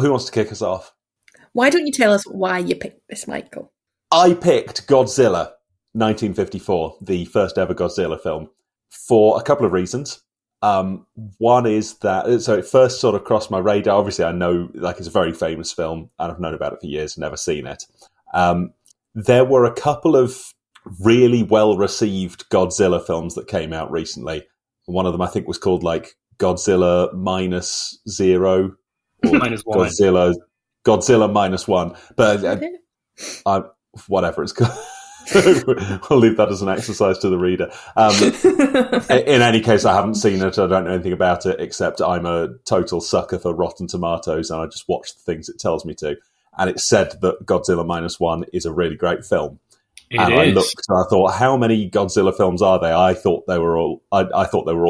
Who wants to kick us off? Why don't you tell us why you picked this, Michael? I picked Godzilla 1954, the first ever Godzilla film, for a couple of reasons. One is that, so it first sort of crossed my radar. Obviously, I know it's a very famous film, and I've known about it for years and never seen it. There were a couple of really well-received Godzilla films that came out recently. One of them, I think, was called Godzilla Minus Zero or Minus One. Godzilla Minus One. But whatever it's called. I'll leave that as an exercise to the reader. In any case, I haven't seen it. I don't know anything about it, except I'm a total sucker for Rotten Tomatoes, and I just watch the things it tells me to. And it said that Godzilla Minus One is a really great film. I looked and I thought, how many Godzilla films are there? I thought they were all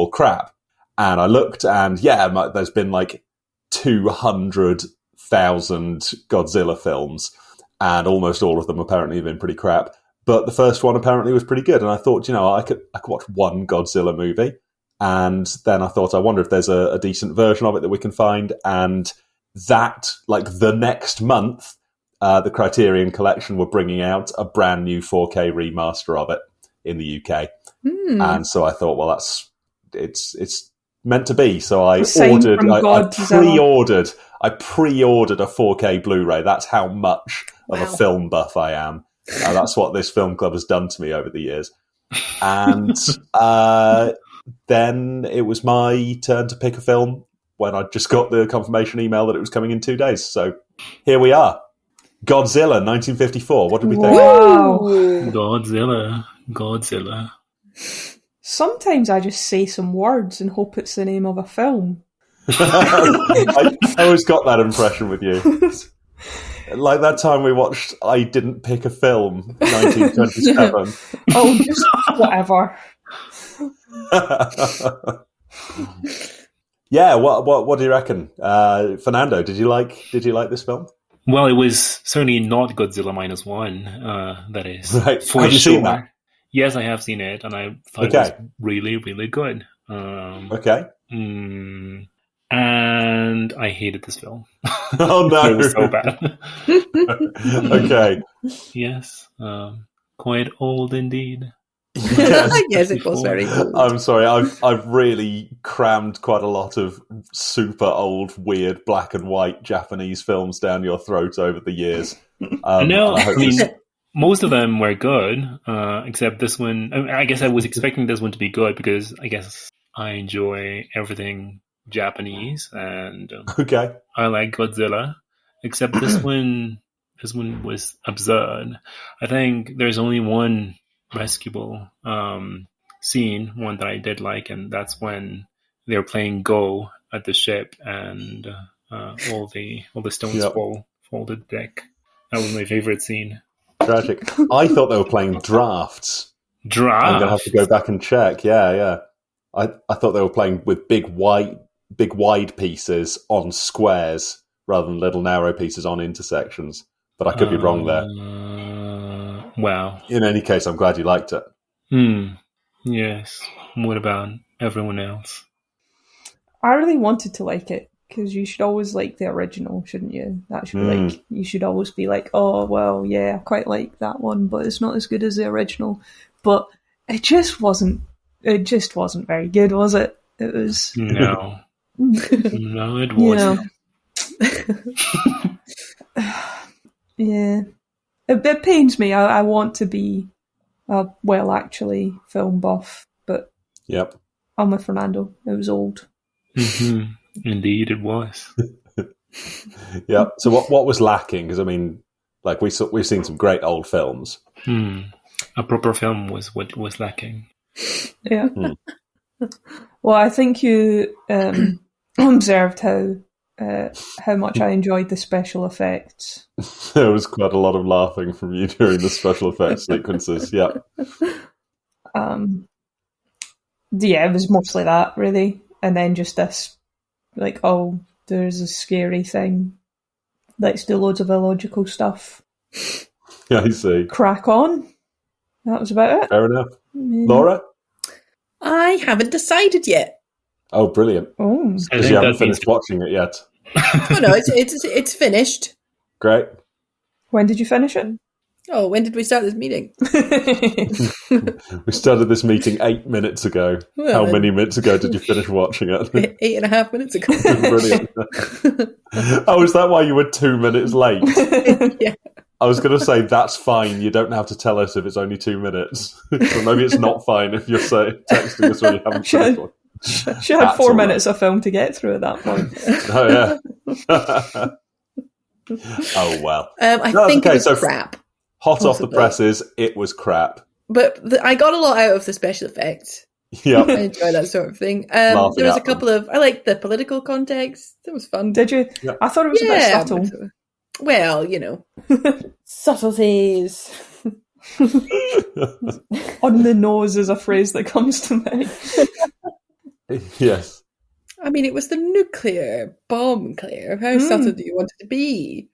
crap. And I looked, and there's been 200,000 Godzilla films, and almost all of them apparently have been pretty crap. But the first one apparently was pretty good, and I thought, I could watch one Godzilla movie. And then I thought, I wonder if there's a decent version of it that we can find. And that, the next month, the Criterion Collection were bringing out a brand new 4K remaster of it in the UK. And so I thought, well, it's meant to be. So I pre-ordered a 4K Blu-ray. That's how much of a film buff I am. That's what this film club has done to me over the years. And then it was my turn to pick a film when I just got the confirmation email that it was coming in 2 days. So here we are. Godzilla, 1954. What did we think? Wow. Godzilla. Sometimes I just say some words and hope it's the name of a film. I always got that impression with you. Like that time we watched I Didn't Pick a Film, 1927. Oh, just whatever. Yeah, what do you reckon? Fernando, did you like this film? Well, it was certainly not Godzilla Minus One, that is. Right. For have you sure. seen that? Yes, I have seen it, and I thought it was really, really good. Okay. And I hated this film. Oh, no. It was so bad. Okay. Yes. Quite old indeed. Yes, it was very old. I'm sorry, I've really crammed quite a lot of super old, weird, black and white Japanese films down your throat over the years. No, I mean, most of them were good, except this one. I guess I was expecting this one to be good because I guess I enjoy everything Japanese, and okay, I like Godzilla. Except this one was absurd. I think there's only one rescuable scene, one that I did like, and that's when they were playing Go at the ship, and all the stones fall to the deck. That was my favorite scene. Tragic. I thought they were playing drafts. Draft. I'm gonna have to go back and check. Yeah. I thought they were playing with big wide pieces on squares rather than little narrow pieces on intersections. But I could be wrong there. Wow. In any case, I'm glad you liked it. Yes. What about everyone else? I really wanted to like it, because you should always like the original, shouldn't you? That should be you should always be like, oh, well, yeah, I quite like that one, but it's not as good as the original. But it just wasn't very good, was it? It was... No. No, it wasn't. Yeah. It pains me. I want to be a actually film buff, but yep, I'm with Fernando. It was old. Mm-hmm. Indeed, it was. Yeah. So what was lacking? Because I mean, we've seen some great old films. A proper film was what was lacking. Yeah. Well, I think you observed how much I enjoyed the special effects. There was quite a lot of laughing from you during the special effects sequences. Yeah. Yeah, it was mostly that, really. And then just this, there's a scary thing. Let's do loads of illogical stuff. Yeah, I see. Crack on. That was about it. Fair enough. Yeah. Laura? I haven't decided yet. Oh, brilliant. Oh. Because you haven't finished watching it yet. Oh no, it's finished. Great. When did you finish it? Oh, when did we start this meeting? We started this meeting 8 minutes ago. Well, How many minutes ago did you finish watching it? 8.5 minutes ago. Brilliant. Oh, is that why you were 2 minutes late? Yeah. I was going to say, that's fine. You don't have to tell us if it's only 2 minutes. But maybe it's not fine if you're texting us when you haven't finished one. She had 4 minutes of film to get through at that point. Oh, yeah. Oh, well. I think it was crap. Hot Possibly. off the presses, it was crap. But I got a lot out of the special effects. Yeah. I enjoy that sort of thing. There was a couple of... I liked the political context. It was fun. Did you? Yeah. I thought it was a bit subtle. Well, subtleties. On the nose is a phrase that comes to mind. Yes. I mean, it was the nuclear bomb, Claire. How subtle do you want it to be?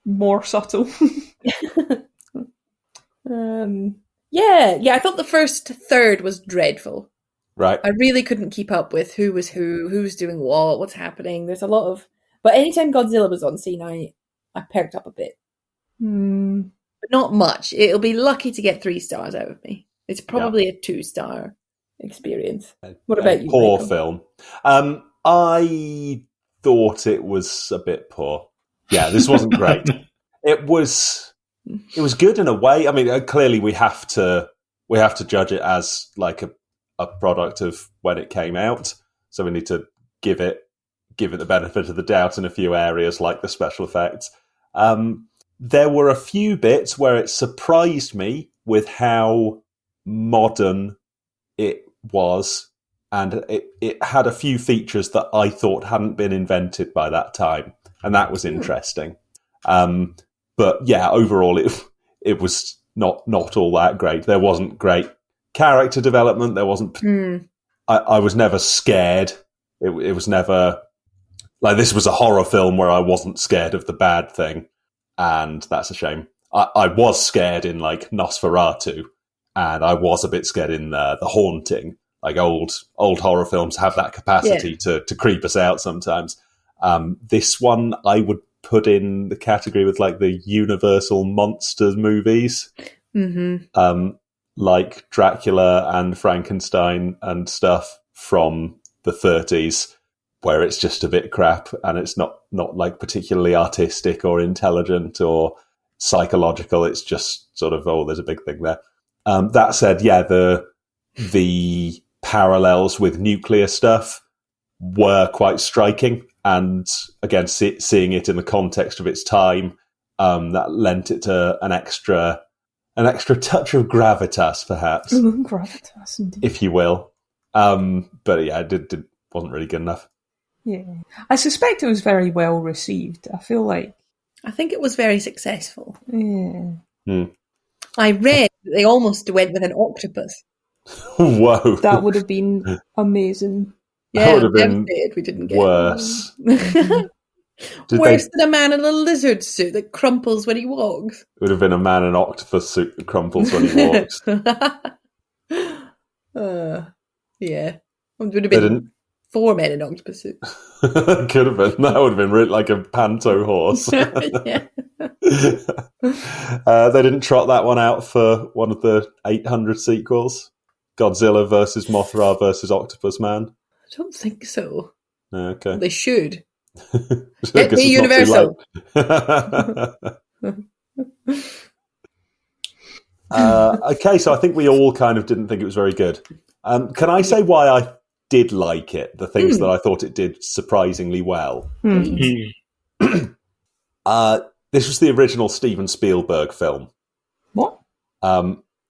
More subtle. Yeah, I thought the first third was dreadful. Right. I really couldn't keep up with who was who's doing what's happening. There's a lot of... But anytime Godzilla was on scene, I perked up a bit. But not much. It'll be lucky to get 3 stars out of me. It's probably a 2-star experience. What about you, Poor Michael? film. I thought it was a bit poor. Yeah, this wasn't great. It was good in a way. I mean, clearly we have to judge it as like a product of when it came out. So we need to give it the benefit of the doubt in a few areas, like the special effects. There were a few bits where it surprised me with how modern it was, and it had a few features that I thought hadn't been invented by that time, and that was interesting. But yeah, overall it was not all that great. There wasn't great character development. There wasn't. I was never scared. It was never like this was a horror film where I wasn't scared of the bad thing, and that's a shame. I was scared in like Nosferatu, and I was a bit scared in The Haunting. Like old horror films have that capacity to creep us out sometimes. This one I would put in the category with like the Universal monsters movies, like Dracula and Frankenstein and stuff from the 30s, where it's just a bit crap and it's not like particularly artistic or intelligent or psychological. It's just sort of, there's a big thing there. That said, yeah, the parallels with nuclear stuff were quite striking, and again, seeing it in the context of its time, that lent it to an extra touch of gravitas, perhaps, Gravitas, indeed. if you will. But yeah, it wasn't really good enough. Yeah, I suspect it was very well received. I think it was very successful. Yeah. I read that they almost went with an octopus. Whoa, that would have been amazing. Yeah, that would have been we didn't get worse. Worse than a man in a lizard suit that crumples when he walks. It would have been a man in an octopus suit that crumples when he walks. Yeah. It would have been 4 men in octopus suits. Could have been. That would have been really like a panto horse. Yeah. They didn't trot that one out for one of the 800 sequels. Godzilla versus Mothra versus Octopus Man. I don't think so. Okay. They should. Get me Universal. Okay, so I think we all kind of didn't think it was very good. Can I say why I did like it? The things that I thought it did surprisingly well. This was the original Steven Spielberg film. What?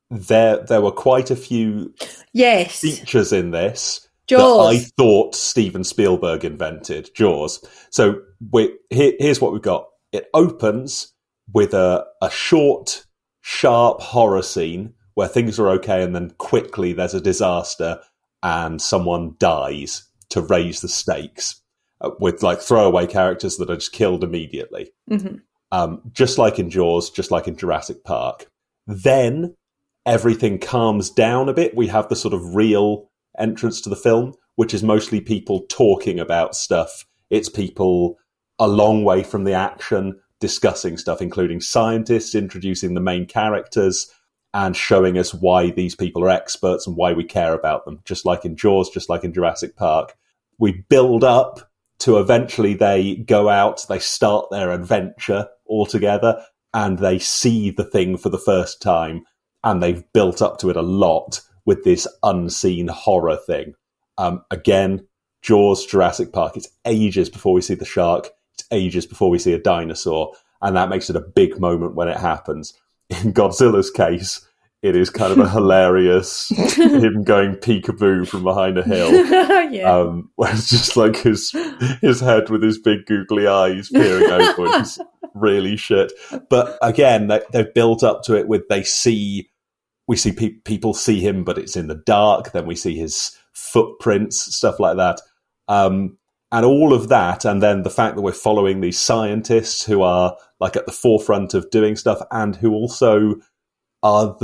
There were quite a few features in this Jaws. that I thought Steven Spielberg invented. Jaws. So here's what we've got. It opens with a short, sharp horror scene where things are okay, and then quickly there's a disaster and someone dies to raise the stakes with like throwaway characters that are just killed immediately. Just like in Jaws, just like in Jurassic Park. Then everything calms down a bit. We have the sort of real entrance to the film, which is mostly people talking about stuff It's people a long way from the action discussing stuff, including scientists, introducing the main characters, and showing us why these people are experts and why we care about them. Just like in Jaws, just like in Jurassic Park. We build up to eventually they go out, they start their adventure all together, and they see the thing for the first time, and they've built up to it a lot with this unseen horror thing. Again, Jaws, Jurassic Park, it's ages before we see the shark, it's ages before we see a dinosaur, and that makes it a big moment when it happens. In Godzilla's case, it is kind of a hilarious him going peekaboo from behind a hill. Yeah. Where it's just like his head with his big googly eyes peering over, and he's really shit. But again, they've built up to it with people see him, but it's in the dark. Then we see his footprints, stuff like that. And all of that, and then the fact that we're following these scientists who are like at the forefront of doing stuff, and who also are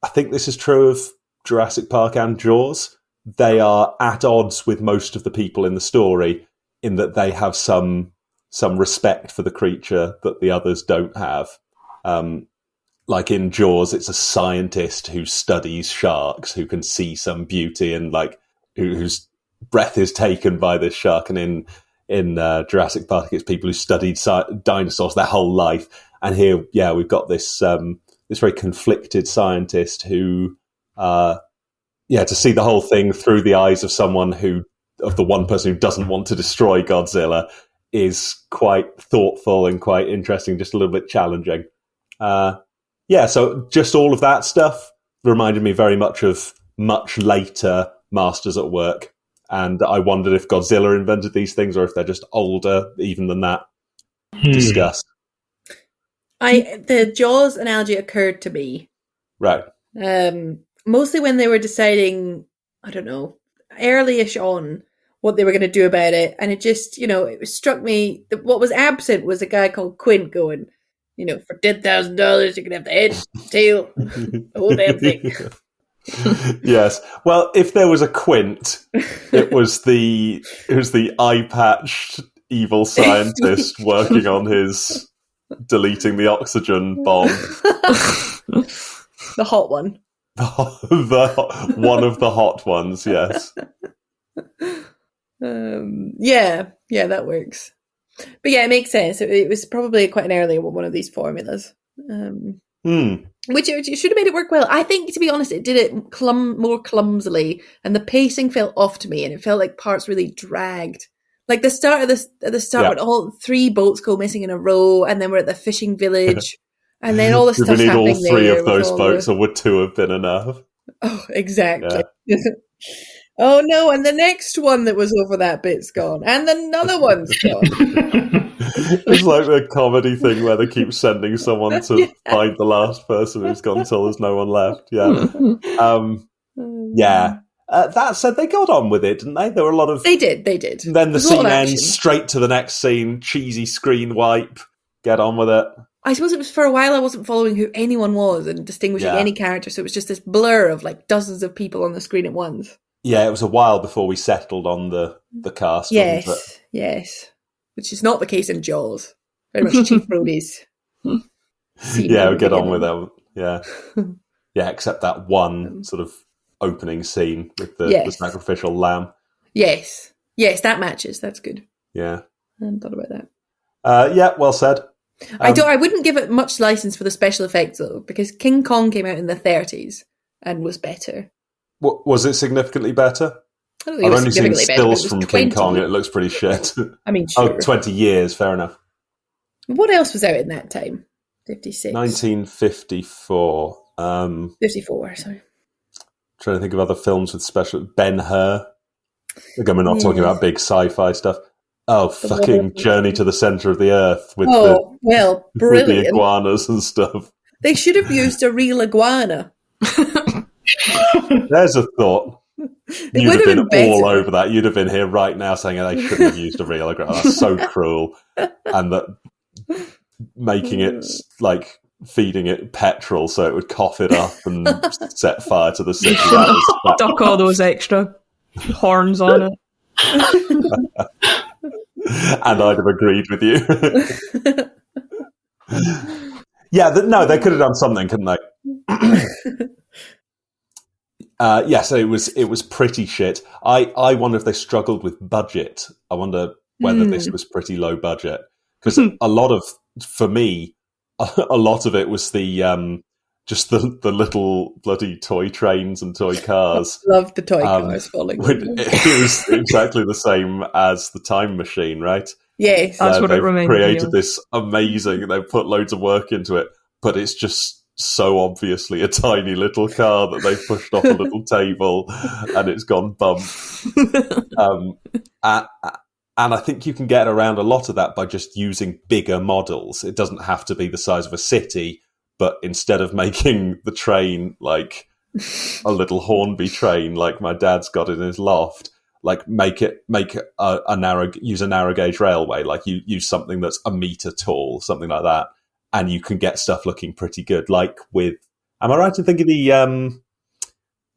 I think this is true of Jurassic Park and Jaws. They are at odds with most of the people in the story in that they have some respect for the creature that the others don't have. Like in Jaws, it's a scientist who studies sharks, who can see some beauty and like whose breath is taken by this shark. And in Jurassic Park, it's people who studied dinosaurs their whole life. And here, yeah, we've got this very conflicted scientist who, to see the whole thing through the eyes of the one person who doesn't want to destroy Godzilla is quite thoughtful and quite interesting, just a little bit challenging. So just all of that stuff reminded me very much of much later Masters at Work. And I wondered if Godzilla invented these things or if they're just older even than that. Discuss. The Jaws analogy occurred to me. Right. Mostly when they were deciding, I don't know, early-ish on what they were going to do about it. And it just, it struck me that what was absent was a guy called Quint going, for $10,000, you can have the head, tail, the whole damn thing. Yes. Well, if there was a Quint, it was the eye-patched evil scientist working on his deleting the oxygen bomb. The hot one. The one of the hot ones, yes. Yeah, that works. But yeah, it makes sense. It was probably quite an early one of these formulas. Which it should have made it work well. I think, to be honest, it did it more clumsily, and the pacing felt off to me, and it felt like parts really dragged. Like the start when all 3 boats go missing in a row, and then we're at the fishing village, and then all the stuff happening there. We need all 3 of those boats, or would 2 have been enough? Oh, exactly. Yeah. Oh no, and the next one that was over that bit's gone, and another one's gone. It's like the comedy thing where they keep sending someone to find the last person who's gone until there's no one left. Yeah. That said, they got on with it, didn't they? There were a lot of... They did. And then the scene ends, straight to the next scene, cheesy screen wipe, get on with it. I suppose it was for a while I wasn't following who anyone was and distinguishing any character, so it was just this blur of like dozens of people on the screen at once. Yeah, it was a while before we settled on the cast. Yes. Which is not the case in Jaws. Very much Chief Brody's. Yeah, we get on with them. Yeah. Yeah, except that one sort of opening scene with the sacrificial lamb. Yes, that matches. That's good. Yeah. I hadn't thought about that. Yeah, well said. I wouldn't give it much license for the special effects, though, because King Kong came out in the 30s and was better. Was it significantly better? I don't think I've only seen stills from King Kong and it looks pretty shit. I mean, sure. 20 years, fair enough. What else was out in that time? 56? 1954. 54, sorry. Trying to think of other films with special... Ben-Hur. Again, we're not talking about big sci-fi stuff. Oh, fucking Journey to the Centre of the Earth with brilliant. With the iguanas and stuff. They should have used a real iguana. There's a thought. You'd have been all over that. You'd have been here right now saying they shouldn't have used a real iguana. That's so cruel. And that making it, like, feeding it petrol so it would cough it up and set fire to the city. Duck all those extra horns on it. and I'd have agreed with you. Yeah, no, they could have done something, couldn't they? So it was pretty shit. I wonder if they struggled with budget. I wonder whether this was pretty low budget, because for me, a lot of it was the just the little bloody toy trains and toy cars. Love the toy cars falling. It was exactly the same as the Time Machine, right? Yes, that's what it reminded me of. Created this amazing. They put loads of work into it, but it's just so obviously a tiny little car that they pushed off a little table, and it's gone bump. And I think you can get around a lot of that by just using bigger models. It doesn't have to be the size of a city, but instead of making the train like a little Hornby train like my dad's got in his loft, like make use a narrow gauge railway, like you use something that's a meter tall, something like that, and you can get stuff looking pretty good. Like with, am I right in thinking the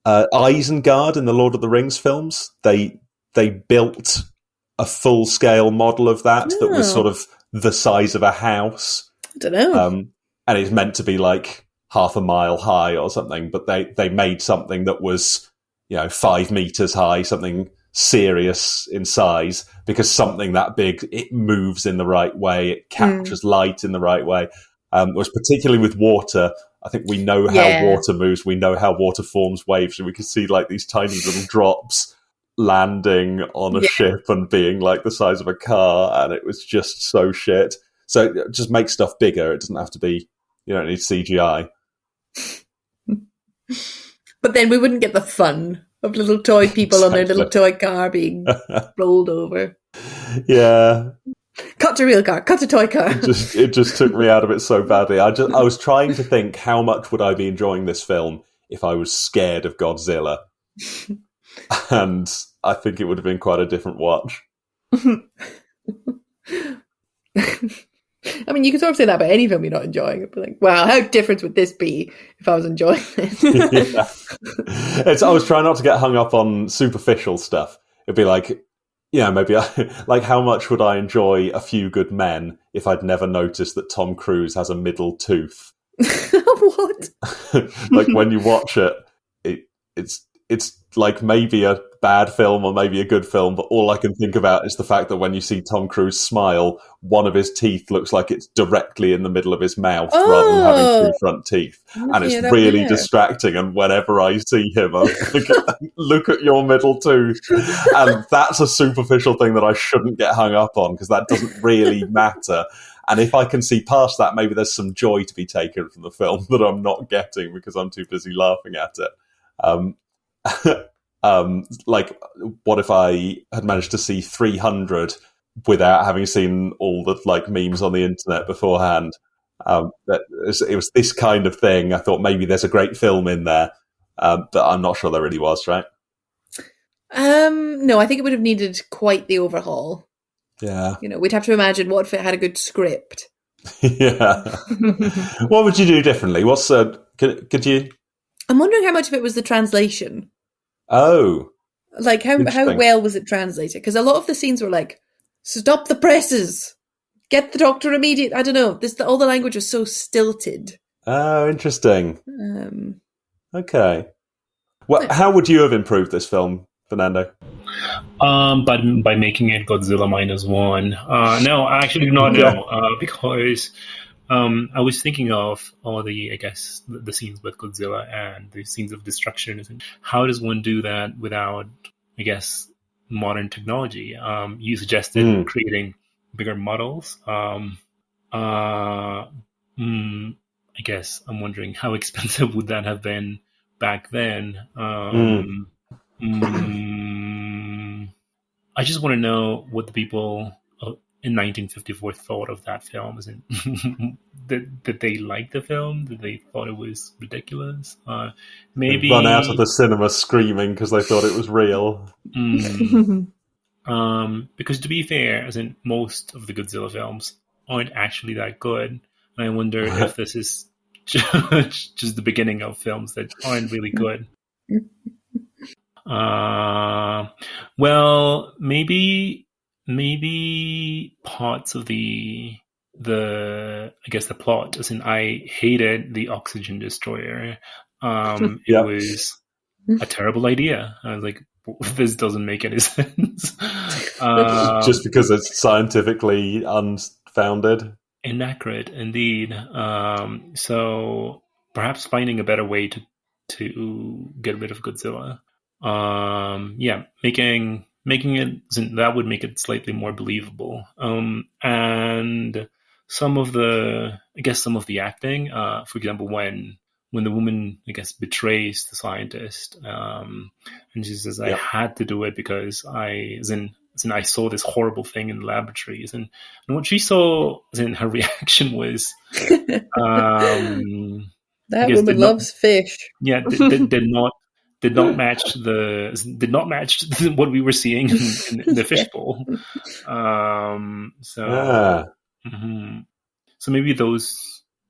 Isengard in the Lord of the Rings films? They built a full scale model of that was sort of the size of a house. I don't know. And it's meant to be like half a mile high or something, but they made something that was, 5 meters high, something serious in size, because something that big, it moves in the right way, it captures light in the right way. Was particularly with water. I think we know how water moves, we know how water forms waves, and we can see like these tiny little drops landing on a ship and being like the size of a car, and it was just so shit. So just make stuff bigger. It doesn't have to be, you don't need CGI. But then we wouldn't get the fun of little toy people on their little toy car being rolled over. Yeah. Cut to real car, cut to toy car. It just took me out of it so badly. I was trying to think, how much would I be enjoying this film if I was scared of Godzilla? And I think it would have been quite a different watch. I mean, you can sort of say that about any film you're not enjoying. It'd be like, wow, how different would this be if I was enjoying this? I was trying not to get hung up on superficial stuff. It'd be like, maybe like how much would I enjoy A Few Good Men if I'd never noticed that Tom Cruise has a middle tooth? What? Like when you watch it, it's like maybe a bad film or maybe a good film, but all I can think about is the fact that when you see Tom Cruise smile, one of his teeth looks like it's directly in the middle of his mouth rather than having 2 front teeth. And it's really distracting. And whenever I see him, I'm like, look at your middle tooth. And that's a superficial thing that I shouldn't get hung up on, because that doesn't really matter. And if I can see past that, maybe there's some joy to be taken from the film that I'm not getting because I'm too busy laughing at it. Like, what if I had managed to see 300 without having seen all the like memes on the internet beforehand? It was this kind of thing. I thought maybe there's a great film in there, but I'm not sure there really was, right? No, I think it would have needed quite the overhaul. Yeah. We'd have to imagine, what if it had a good script? Yeah. What would you do differently? Could you? I'm wondering how much of it was the translation. Oh. Like, how well was it translated? Because a lot of the scenes were like, stop the presses! Get the doctor immediate. I don't know. All the language was so stilted. Oh, interesting. Okay. Well, how would you have improved this film, Fernando? By making it Godzilla -1. No, I actually do not know, because I was thinking of all the, I guess, the scenes with Godzilla and the scenes of destruction. How does one do that without, I guess, modern technology? You suggested creating bigger models. I guess I'm wondering how expensive would that have been back then? I just want to know what the people in 1954 thought of that film. Did they like the film? Did they thought it was ridiculous? Maybe they run out of the cinema screaming because they thought it was real. Because to be fair, as in most of the Godzilla films aren't actually that good, and I wonder if this is just the beginning of films that aren't really good. Well, maybe maybe parts of the I guess the plot. As in, I hated the oxygen destroyer. It was a terrible idea. I was like, this doesn't make any sense. Just because it's scientifically unfounded. Inaccurate, indeed. So perhaps finding a better way to get rid of Godzilla. Making it, that would make it slightly more believable. And some of the acting, for example, when the woman, I guess, betrays the scientist, and she says, I had to do it because I saw this horrible thing in the laboratories, and what she saw, her reaction was, that woman loves fish. Yeah, did not match what we were seeing in the fishbowl. So maybe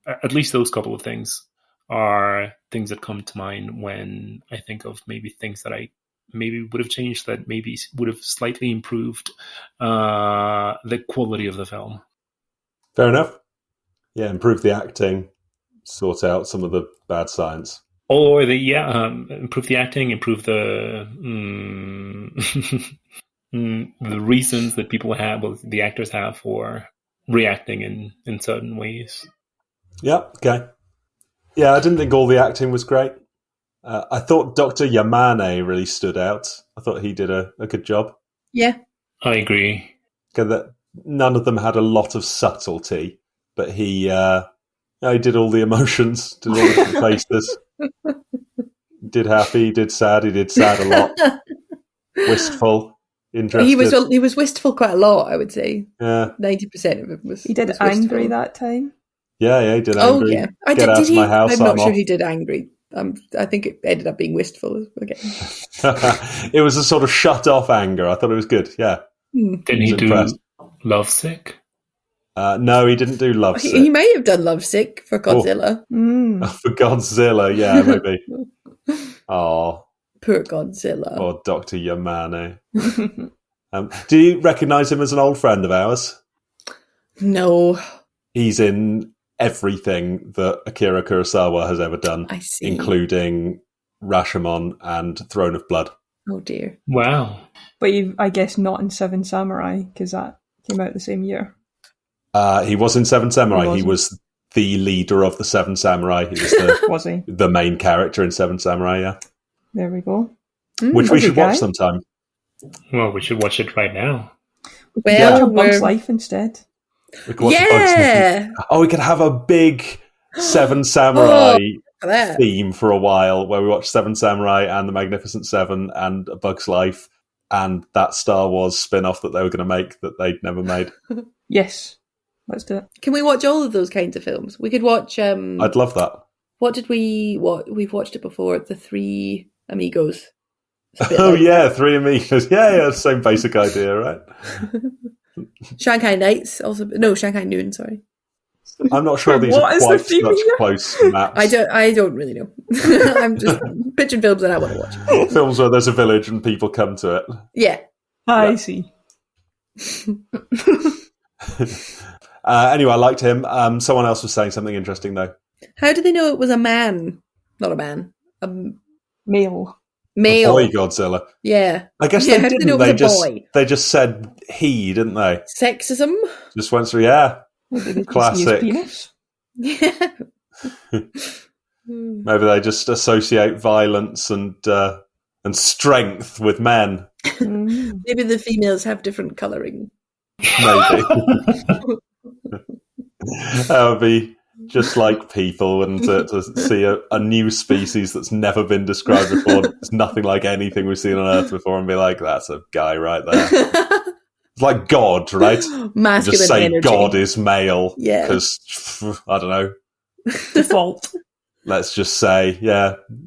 at least those couple of things are things that come to mind when I think of maybe things that I maybe would have changed, that maybe would have slightly improved the quality of the film. Fair enough. Yeah, improve the acting, sort out some of the bad science. Or improve the acting, improve the the reasons that people have, the actors have for reacting in certain ways. Yeah, okay. Yeah, I didn't think all the acting was great. I thought Dr. Yamane really stood out. I thought he did a good job. Yeah. I agree. None of them had a lot of subtlety, but he did all the emotions, did all the different faces. Did happy, he did sad a lot. Wistful, interested. He was wistful quite a lot, I would say. Yeah. 90% of it was. He did angry wistful. That time. Yeah, he did angry. Oh, yeah. Get out of my house. I'm not sure he did angry. I think it ended up being wistful again. It was a sort of shut off anger. I thought it was good. Yeah. Didn't he do Lovesick? No, he didn't do Lovesick. He may have done Lovesick for Godzilla. For Godzilla, yeah, maybe. Oh, poor Godzilla. Or Dr. Yamane. Do you recognise him as an old friend of ours? No. He's in everything that Akira Kurosawa has ever done, I see. Including Rashomon and Throne of Blood. Oh dear. Wow. But I guess not in Seven Samurai, because that came out the same year. He was in Seven Samurai. He was the leader of the Seven Samurai. He was the main character in Seven Samurai, yeah. There we go. Which we should watch sometime. Well, we should watch it right now. Well, Bug's Life instead. We could watch we could have a big Seven Samurai theme for a while, where we watch Seven Samurai and The Magnificent Seven and A Bug's Life and that Star Wars spin-off that they were going to make that they'd never made. Yes, let's do it. Can we watch all of those kinds of films? We could watch... I'd love that. What did we've watched it before, The Three Amigos. Yeah, Three Amigos. Yeah, same basic idea, right? Shanghai Nights, also. No, Shanghai Noon, sorry. I'm not sure these are quite such close maps. I don't really know. I'm just pitching films that I want to watch. Films where there's a village and people come to it. Yeah. I see. Anyway, I liked him. Someone else was saying something interesting, though. How did they know it was a man? Not a man. A male. A boy Godzilla. Yeah. I guess they didn't. They just said he, didn't they? Sexism? Just went through, classic. Yeah. Maybe they just associate violence and strength with men. Maybe the females have different colouring. Maybe. That would be just like people, and to see a new species that's never been described before. It's nothing like anything we've seen on Earth before, and be like, that's a guy right there. It's like God, right? Masculine just say energy. God is male. Yeah. Because, I don't know. Default. Let's just say,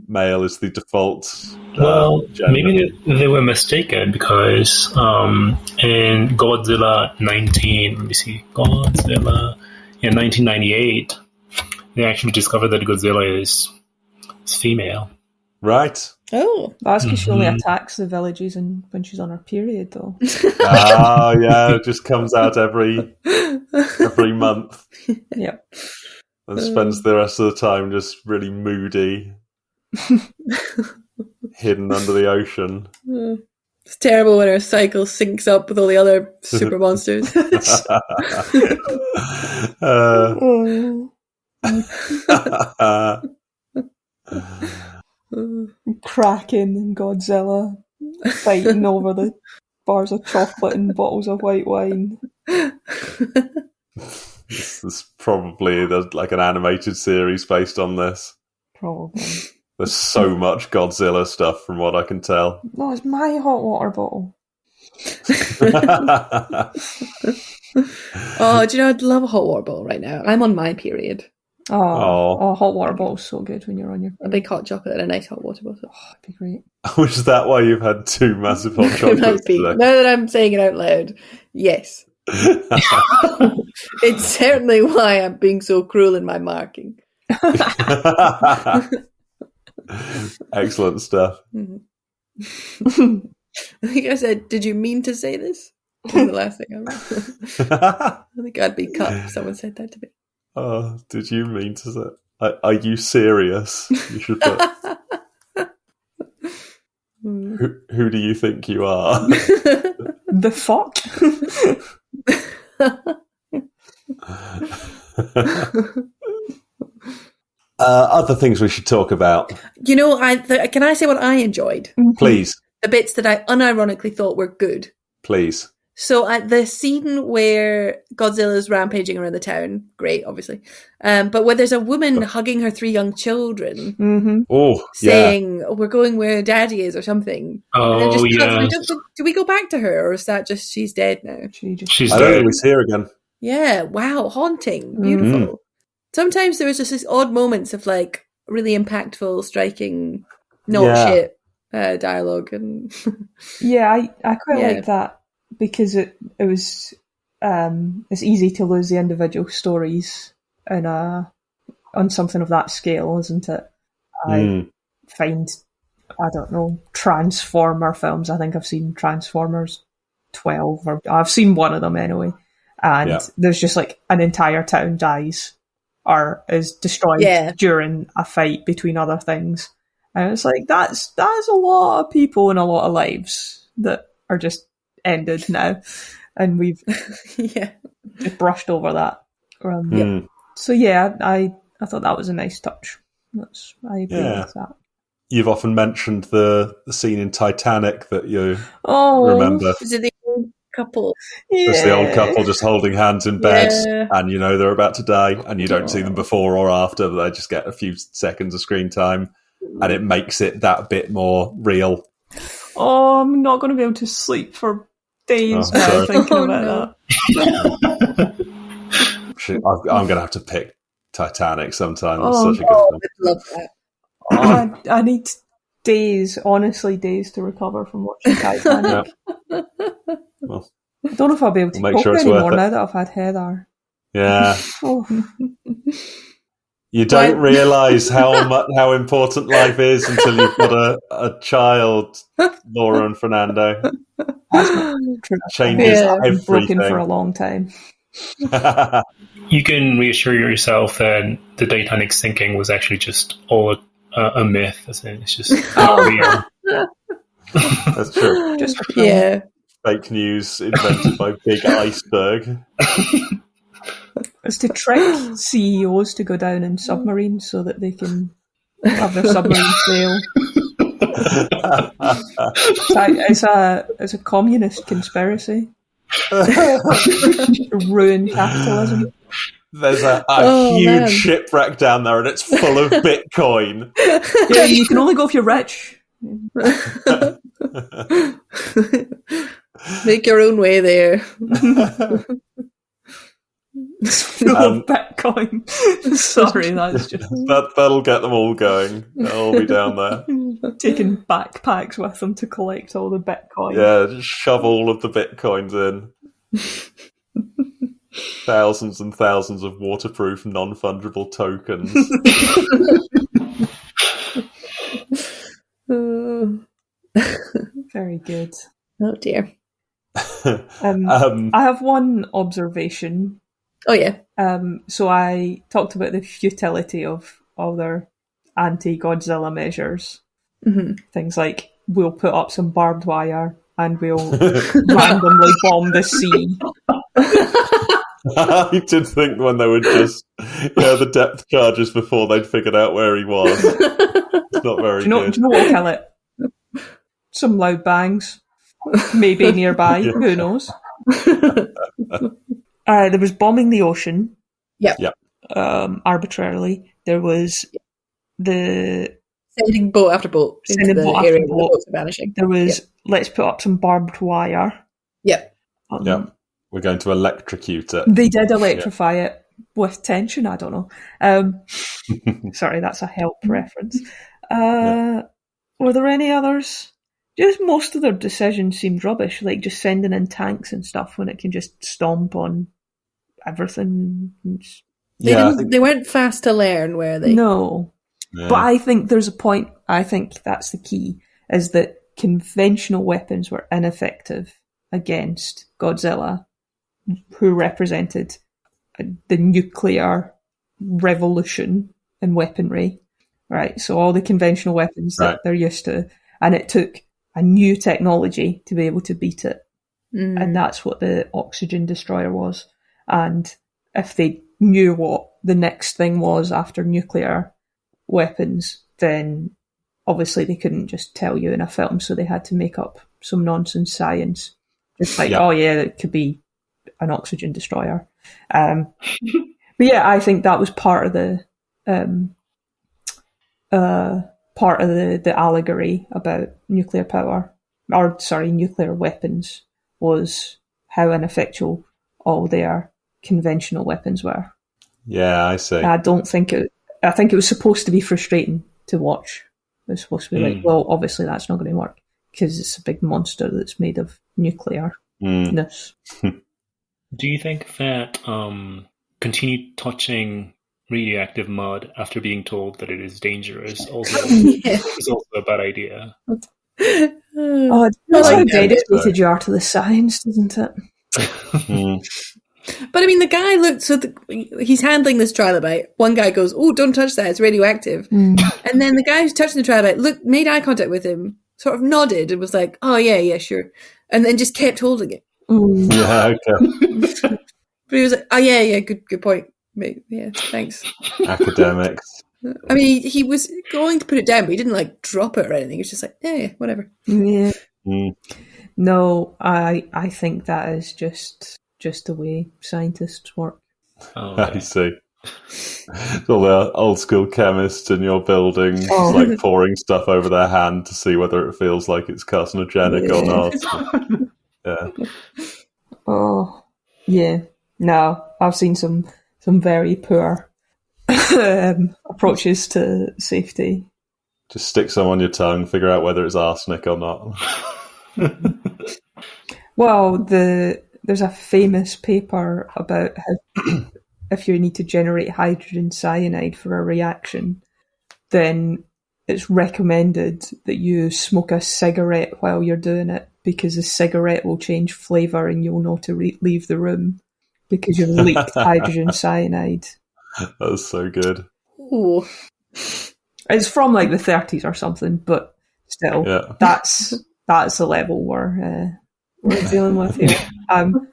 male is the default. Well, gender. maybe they were mistaken, because in Godzilla 1998, they actually discovered that Godzilla is female. Right. Oh. That's because she only attacks the villages when she's on her period, though. Oh, yeah, it just comes out every month. Yep. And spends the rest of the time just really moody, hidden under the ocean. It's terrible when her cycle syncs up with all the other super monsters. Kraken and Godzilla fighting over the bars of chocolate and bottles of white wine. This is probably like an animated series based on this. Probably. There's so much Godzilla stuff from what I can tell. No, it's my hot water bottle. Oh, do you know, I'd love a hot water bottle right now. I'm on my period. Oh, hot water bottle's so good when you're on your... A big hot chocolate and a nice hot water bottle. Oh, it'd be great. Is that why you've had 2 massive hot It chocolates might be. today? Now that I'm saying it out loud, yes. It's certainly why I'm being so cruel in my marking. Excellent stuff. Mm-hmm. I think I said, did you mean to say this? Was the last thing I wrote. I think I'd be cut if someone said that to me. Oh, did you mean to say? Are you serious? You should put. Who do you think you are? The fuck? Other things we should talk about. You know, can I say what I enjoyed? Please. The bits that I unironically thought were good. Please. So at the scene where Godzilla's rampaging around the town, great, obviously, but where there's a woman hugging her 3 young children, saying, "Oh, we're going where Daddy is," or something. Oh, yeah. Do we go back to her, or is that just she's dead now? She's I dead. don't think we see her again. Yeah, wow, haunting, beautiful. Sometimes there was just these odd moments of like really impactful, striking, shit dialogue, and yeah, I quite like that. Because it was it's easy to lose the individual stories on something of that scale, isn't it? I find, I don't know, Transformer films. I think I've seen Transformers 12, or I've seen one of them anyway. And there's just like an entire town dies or is destroyed during a fight between other things, and it's like that's a lot of people and a lot of lives that are just ended now, and we've just brushed over that. So yeah, I thought that was a nice touch. I agree with that. You've often mentioned the scene in Titanic that you remember. Is it the old couple? It's the old couple just holding hands in bed, and you know they're about to die, and you don't see them before or after, but they just get a few seconds of screen time, and it makes it that bit more real. Oh, I'm not going to be able to sleep for days now thinking about that. I'm going to have to pick Titanic sometime. It's such a good film. I love that. I need days to recover from watching Titanic. Well, I don't know if I'll be able to cope anymore now that I've had Heather. Yeah. You don't realise how important life is until you've got a child, Laura and Fernando. Changes everything. Broken for a long time. You can reassure yourself that the Titanic sinking was actually just all a myth. It's just not real. That's true. Just fake news invented by Big Iceberg. It's to trick CEOs to go down in submarines so that they can have their submarine sail. It's a communist conspiracy. Ruin capitalism. There's a huge shipwreck down there and it's full of Bitcoin. Yeah, you can only go if you're rich. Make your own way there. Bitcoin. Sorry, that's just that'll get them all going. They'll all be down there taking backpacks with them to collect all the Bitcoin. Yeah, just shove all of the Bitcoins in. Thousands and thousands of waterproof, non-fungible tokens. Very good. Oh dear. I have one observation. Oh yeah. So I talked about the futility of other anti-Godzilla measures. Mm-hmm. Things like we'll put up some barbed wire and we'll randomly bomb the sea. I did think when they were just the depth charges before they'd figured out where he was. It's not very good. Do you know what will kill it? Some loud bangs. Maybe nearby. Who knows? There was bombing the ocean. Yep. Arbitrarily. There was the sending boat after boat into the area where the boats are vanishing. There was let's put up some barbed wire. Yep. We're going to electrocute it. They did electrify it with tension. I don't know. Sorry, that's a Help reference. Were there any others? Just most of their decisions seemed rubbish, like just sending in tanks and stuff when it can just stomp on everything. They weren't fast to learn, were they? No. Yeah. But I think there's a point, I think that's the key, is that conventional weapons were ineffective against Godzilla, who represented the nuclear revolution in weaponry, right? So all the conventional weapons that they're used to, and it took a new technology to be able to beat it. And that's what the oxygen destroyer was. And if they knew what the next thing was after nuclear weapons, then obviously they couldn't just tell you in a film, so they had to make up some nonsense science. Just like, it could be an oxygen destroyer. But yeah, I think that was part of the allegory about nuclear power, nuclear weapons, was how ineffectual all their conventional weapons were. Yeah, I see. I think it was supposed to be frustrating to watch. It was supposed to be like, well, obviously that's not going to work because it's a big monster that's made of nuclearness. Do you think that continued touching radioactive mud after being told that it is dangerous is also a bad idea? That's how dedicated you are to the science, doesn't it? But I mean, the guy he's handling this trilobite. One guy goes, "Oh, don't touch that; it's radioactive." And then the guy who's touching the trilobite made eye contact with him, sort of nodded and was like, "Oh yeah, sure," and then just kept holding it. Yeah, okay. But he was like, "Oh yeah, good point, mate. Yeah, thanks." Academics. I mean, he was going to put it down, but he didn't drop it or anything. He was just like, yeah, whatever. Yeah. No, I think that is just the way scientists work. Oh, okay. I see. All the old school chemists in your building pouring stuff over their hand to see whether it feels like it's carcinogenic or not. Yeah. Oh, yeah. No, I've seen some very poor approaches to safety. Just stick some on your tongue, figure out whether it's arsenic or not. Well, there's a famous paper about how if you need to generate hydrogen cyanide for a reaction, then it's recommended that you smoke a cigarette while you're doing it, because the cigarette will change flavour and you'll know to leave the room because you've leaked hydrogen cyanide. That's so good. Ooh. It's from the 30s or something, but still, that's the level we're dealing with here. I'm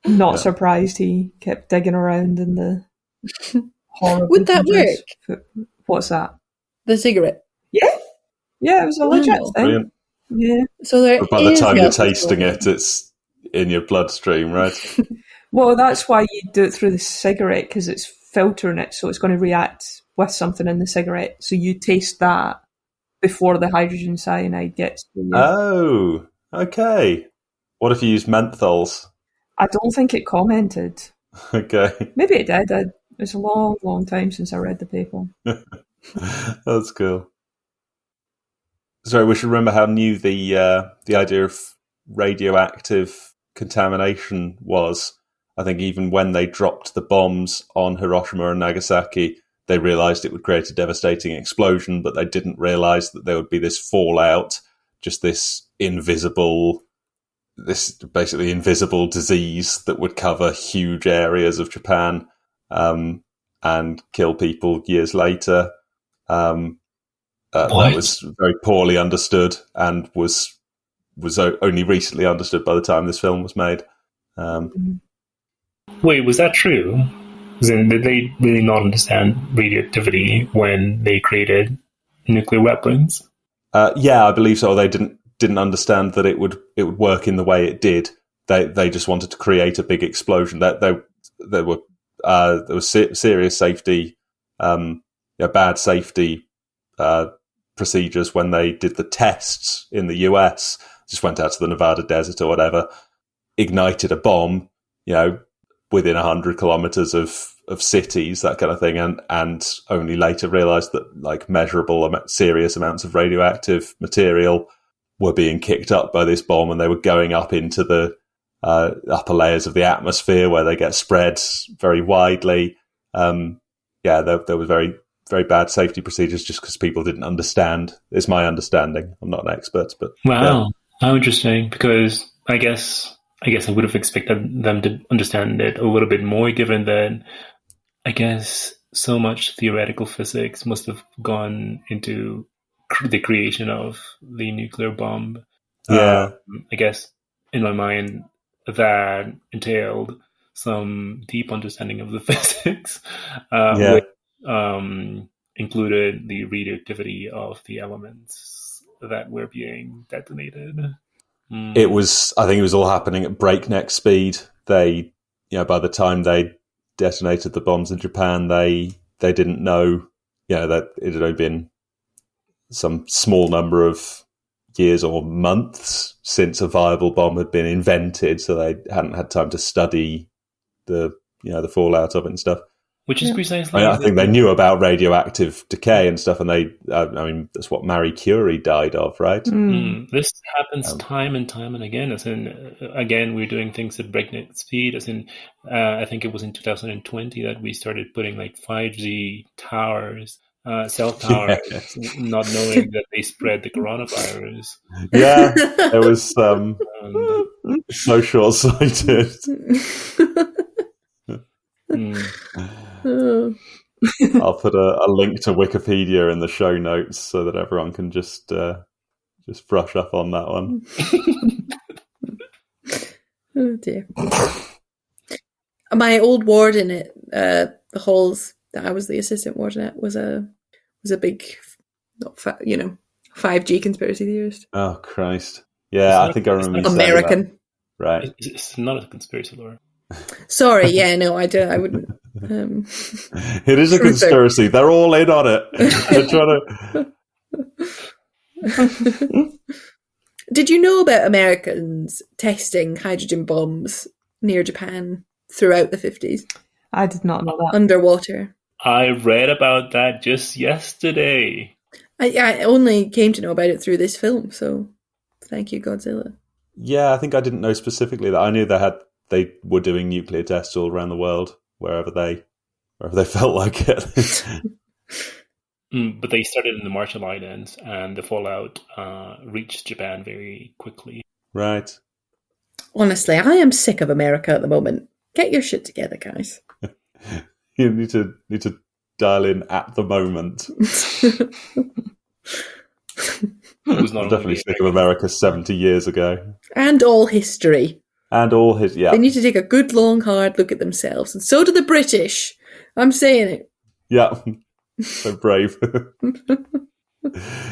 not surprised he kept digging around in the horrible. Would that work? What's that? The cigarette? Yeah, it was a legit thing. Brilliant. Yeah. So by the time you're tasting it, it's in your bloodstream, right? Well, that's why you do it through the cigarette, because it's filtering it, so it's going to react with something in the cigarette. So you taste that before the hydrogen cyanide gets to you. Oh, okay. What if you use menthols? I don't think it commented. Okay. Maybe it did. It's a long, long time since I read the paper. That's cool. Sorry, we should remember how new the idea of radioactive contamination was. I think even when they dropped the bombs on Hiroshima and Nagasaki, they realised it would create a devastating explosion, but they didn't realise that there would be this fallout just this basically invisible disease that would cover huge areas of Japan and kill people years later. That was very poorly understood and was only recently understood by the time this film was made. Wait, was that true? Did they really not understand radioactivity when they created nuclear weapons? Yeah, I believe so. They didn't understand that it would work in the way it did. They just wanted to create a big explosion. There was serious safety, bad safety procedures when they did the tests in the US. Just went out to the Nevada desert or whatever, ignited a bomb, within 100 kilometers of cities, that kind of thing, and only later realized that like measurable serious amounts of radioactive material were being kicked up by this bomb, and they were going up into the upper layers of the atmosphere where they get spread very widely. There was very, very bad safety procedures just because people didn't understand. It's my understanding. I'm not an expert, but wow, how interesting. Because I guess I would have expected them to understand it a little bit more, given that I guess so much theoretical physics must have gone into the creation of the nuclear bomb. Yeah. I guess in my mind that entailed some deep understanding of the physics, which included the radioactivity of the elements that were being detonated. I think it was all happening at breakneck speed. They, by the time they detonated the bombs in Japan, they didn't know, that it had only been some small number of years or months since a viable bomb had been invented, so they hadn't had time to study the fallout of it and stuff. Which is precisely... I think they knew about radioactive decay and stuff, and that's what Marie Curie died of, right? This happens time and time and again. As in, again, we're doing things at breakneck speed. As in, I think it was in 2020 that we started putting like 5G towers, cell towers, not knowing that they spread the coronavirus. Yeah, it was so short-sighted. I'll put a link to Wikipedia in the show notes so that everyone can just brush up on that one. Oh dear. My old warden at the halls that I was the assistant warden at was a big, 5G conspiracy theorist. Oh Christ! Yeah, I think I remember you American. saying that. Right? It's not a conspiracy, Laura. Sorry, yeah, no, I don't. I wouldn't. It is a conspiracy. They're all in on it. They're trying to. Did you know about Americans testing hydrogen bombs near Japan throughout the 50s? I did not know that. Underwater. I read about that just yesterday. I only came to know about it through this film, so thank you, Godzilla. Yeah, I think I didn't know specifically that. I knew they were doing nuclear tests all around the world, wherever they felt like it. But they started in the Marshall Islands, and the fallout reached Japan very quickly. Right. Honestly, I am sick of America at the moment. Get your shit together, guys. You need to dial in at the moment. I'm definitely sick of America 70 years ago. And all history. Yeah. They need to take a good, long, hard look at themselves. And so do the British. I'm saying it. Yeah. So brave.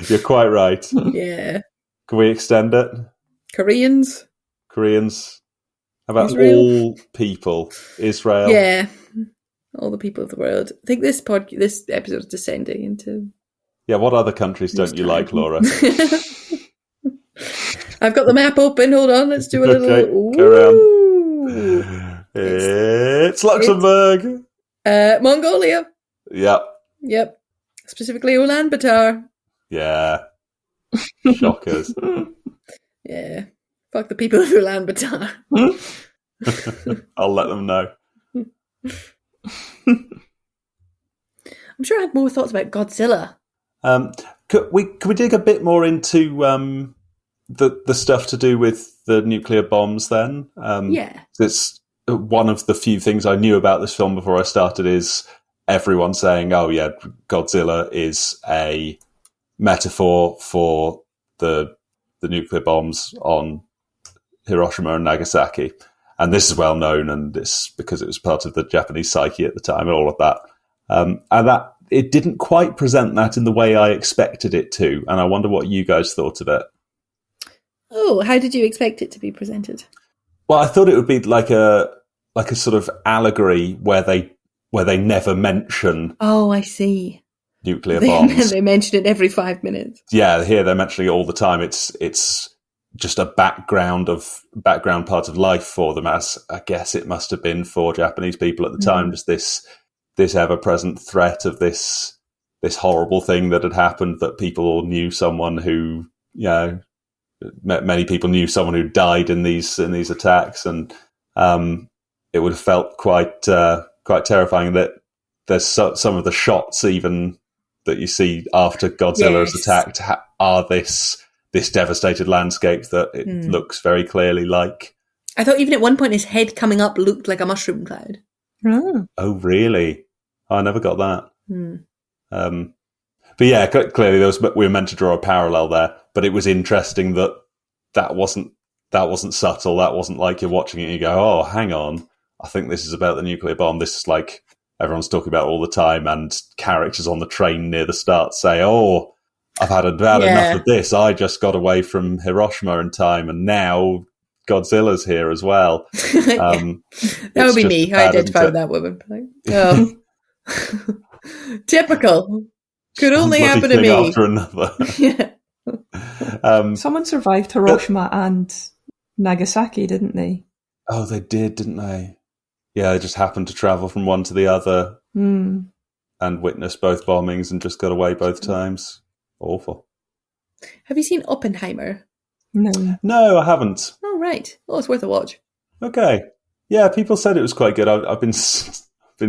You're quite right. Yeah. Can we extend it? Koreans. How about Israel? all people? Israel. Yeah. All the people of the world. I think this episode is descending into... Yeah, what other countries don't you like, Laura? I've got the map open. Hold on, let's do a little... Okay, go around. It's Luxembourg. Mongolia. Yep. Specifically Ulaanbaatar. Yeah. Shockers. Yeah. Fuck the people of Ulaanbaatar. I'll let them know. I'm sure I have more thoughts about Godzilla. Could we dig a bit more into the stuff to do with the nuclear bombs then? Yeah. It's one of the few things I knew about this film before I started is everyone saying, oh yeah, Godzilla is a metaphor for the nuclear bombs on Hiroshima and Nagasaki. And this is well known, and this because it was part of the Japanese psyche at the time and all of that. And that it didn't quite present that in the way I expected it to. And I wonder what you guys thought of it. Oh, how did you expect it to be presented? Well, I thought it would be like a sort of allegory where they never mention. Oh, I see. Nuclear bombs. They mention it every 5 minutes. Yeah, here they're mentioning it all the time. It's just a background part of life for them, as I guess it must have been for Japanese people at the time. Just this ever-present threat of this horrible thing that had happened, that people all knew someone who, many people knew someone who died in these attacks, and it would have felt quite terrifying. That there's some of the shots even that you see after Godzilla is attacked are this devastated landscape that it looks very clearly like. I thought even at one point his head coming up looked like a mushroom cloud. Oh, really? I never got that. But yeah, clearly we were meant to draw a parallel there. But it was interesting that wasn't subtle. That wasn't like you're watching it and you go, oh, hang on, I think this is about the nuclear bomb. This is like everyone's talking about all the time, and characters on the train near the start say, oh, I've had enough of this. I just got away from Hiroshima in time, and now Godzilla's here as well. That would be me. I identify with that woman. Oh. Typical. Could only happen to me. After another. Yeah. Someone survived Hiroshima and Nagasaki, didn't they? Oh, they did, didn't they? Yeah, they just happened to travel from one to the other and witness both bombings and just got away both times. Awful. Have you seen Oppenheimer? No, I haven't. Oh, right. Oh, it's worth a watch. Okay. Yeah, people said it was quite good. I've been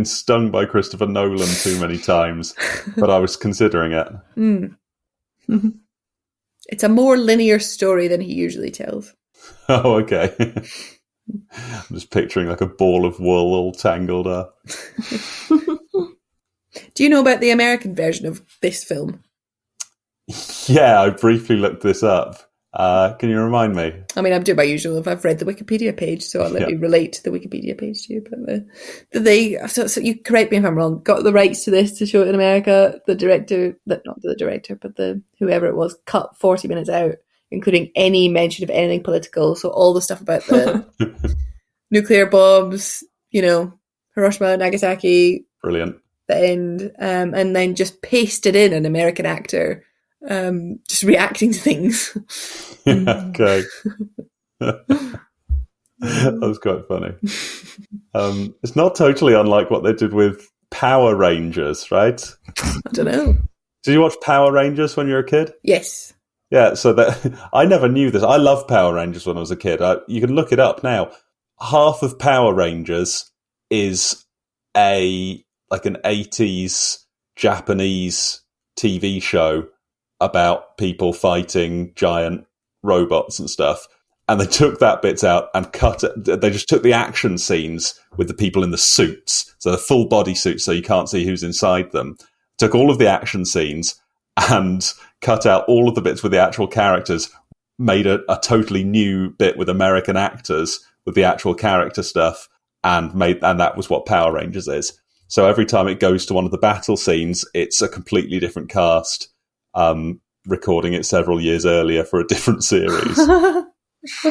stung by Christopher Nolan too many times, but I was considering it. It's a more linear story than he usually tells. Oh, okay. I'm just picturing like a ball of wool all tangled up. Do you know about the American version of this film? Yeah, I briefly looked this up. Can you remind me? I mean, I'm doing my usual if I've read the Wikipedia page, so I'll let you relate to the Wikipedia page to you. But they, so you correct me if I'm wrong, got the rights to this to show it in America. The director, not the director, but whoever it was, cut 40 minutes out, including any mention of anything political. So all the stuff about the nuclear bombs, Hiroshima, Nagasaki. Brilliant. The end, and then just pasted in an American actor just reacting to things. Okay. That was quite funny. It's not totally unlike what they did with Power Rangers, right? I don't know. Did you watch Power Rangers when you were a kid? Yes. Yeah, so I never knew this. I loved Power Rangers when I was a kid. You can look it up now. Half of Power Rangers is an 80s Japanese TV show about people fighting giant robots and stuff. And they took that bit out and cut it. They just took the action scenes with the people in the suits, so the full body suits, so you can't see who's inside them. Took all of the action scenes and cut out all of the bits with the actual characters, made a totally new bit with American actors with the actual character stuff, and that was what Power Rangers is. So every time it goes to one of the battle scenes, it's a completely different cast, recording it several years earlier for a different series.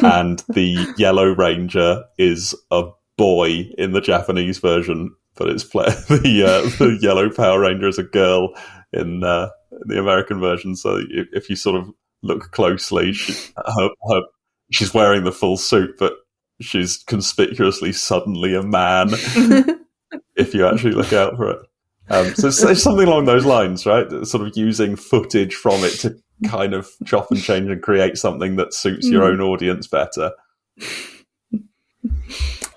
And the Yellow Ranger is a boy in the Japanese version, but it's the Yellow Power Ranger is a girl in the American version. So if you sort of look closely, she's wearing the full suit, but she's conspicuously suddenly a man. If you actually look out for it. So it's something along those lines, right? Sort of using footage from it to kind of chop and change and create something that suits your own audience better.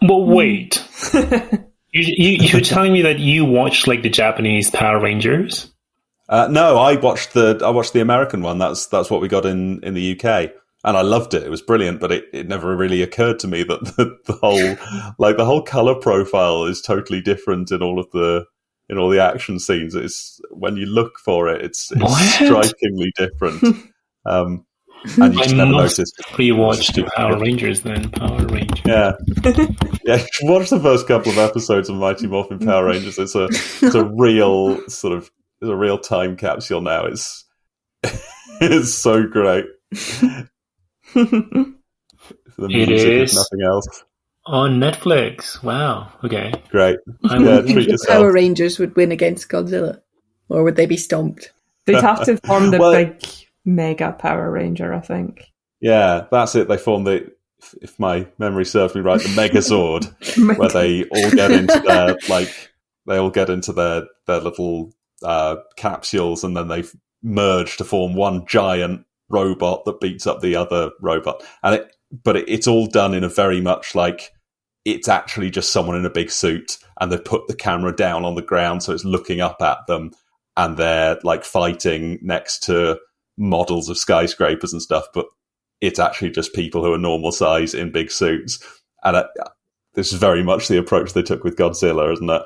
Well, wait. You're telling me that you watched like the Japanese Power Rangers? No, I watched the American one. That's what we got in the UK. And I loved it. It was brilliant, but it never really occurred to me that the whole color profile is totally different in all the action scenes. It's when you look for it, it's strikingly different. And you just never noticed. Rewatch the Power Rangers then. Power Rangers. Yeah. Yeah, watch the first couple of episodes of Mighty Morphin Power Rangers. It's a real it's a real time capsule now. It's so great. The music, if nothing else. On Netflix. Wow. Okay. Great. Treat yourself. Power Rangers would win against Godzilla, or would they be stomped? They'd have to form the big mega Power Ranger, I think. Yeah, that's it. They form if my memory serves me right, the Megazord, where they all get into their little capsules, and then they merge to form one giant robot that beats up the other robot. But it's all done in a very much like it's actually just someone in a big suit, and they put the camera down on the ground so it's looking up at them, and they're like fighting next to models of skyscrapers and stuff, but it's actually just people who are normal size in big suits. And this is very much the approach they took with Godzilla, isn't it?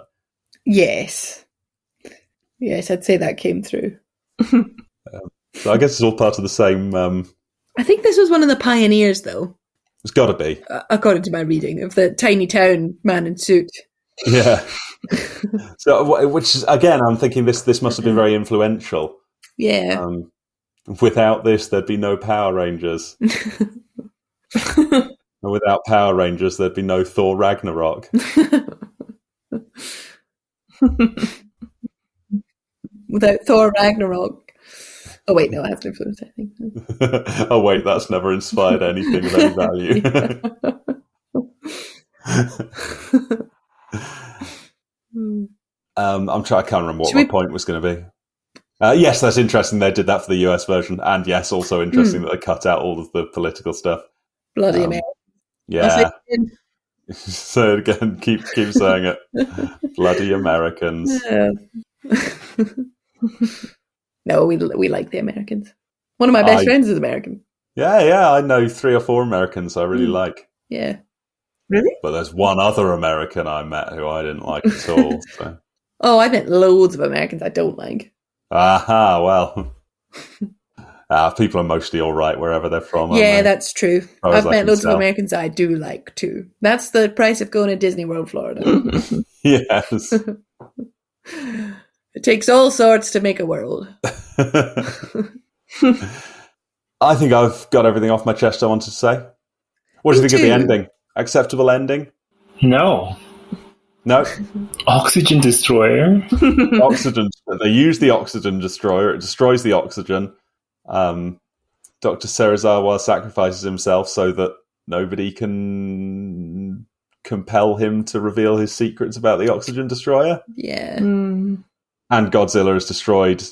Yes, I'd say that came through. So I guess it's all part of the same. I think this was one of the pioneers, though. It's got to be, according to my reading of the tiny town man in suit. Yeah. So, which is, again, I'm thinking this must have been very influential. Yeah. Without this, there'd be no Power Rangers. And without Power Rangers, there'd be no Thor Ragnarok. Without Thor Ragnarok. Oh, wait, no, I have to influence, I think. Oh, wait, that's never inspired anything of any value. I can't remember what my point was going to be. Yes, that's interesting. They did that for the US version. And yes, also interesting that they cut out all of the political stuff. Bloody America. Yeah. Say it again. Keep saying it. Bloody Americans. Yeah. No, we like the Americans. One of my best friends is American. Yeah. I know 3 or 4 Americans I really like. Yeah. Really? But there's one other American I met who I didn't like at all. So. Oh, I met loads of Americans I don't like. Aha, well. People are mostly all right wherever they're from. Yeah, that's true. I've met loads of Americans I do like too. That's the price of going to Disney World, Florida. Yes. It takes all sorts to make a world. I think I've got everything off my chest I wanted to say. What do you think of the ending? Acceptable ending? No. Oxygen destroyer? Oxygen. They use the oxygen destroyer. It destroys the oxygen. Dr. Serizawa sacrifices himself so that nobody can compel him to reveal his secrets about the oxygen destroyer. Yeah. And Godzilla is destroyed,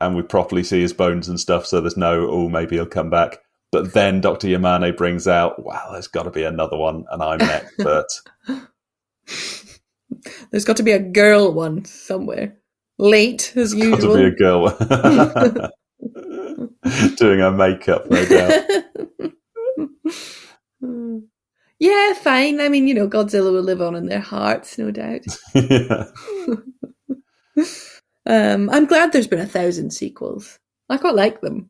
and we properly see his bones and stuff, so there's no, maybe he'll come back. But then Dr. Yamane brings out, wow, there's got to be another one, and I'm an expert. There's got to be a girl one somewhere. Late, as usual. Got to be a girl. Doing her makeup, no doubt. Yeah, fine. I mean, Godzilla will live on in their hearts, no doubt. Yeah. I'm glad there's been 1,000 sequels. I quite like them.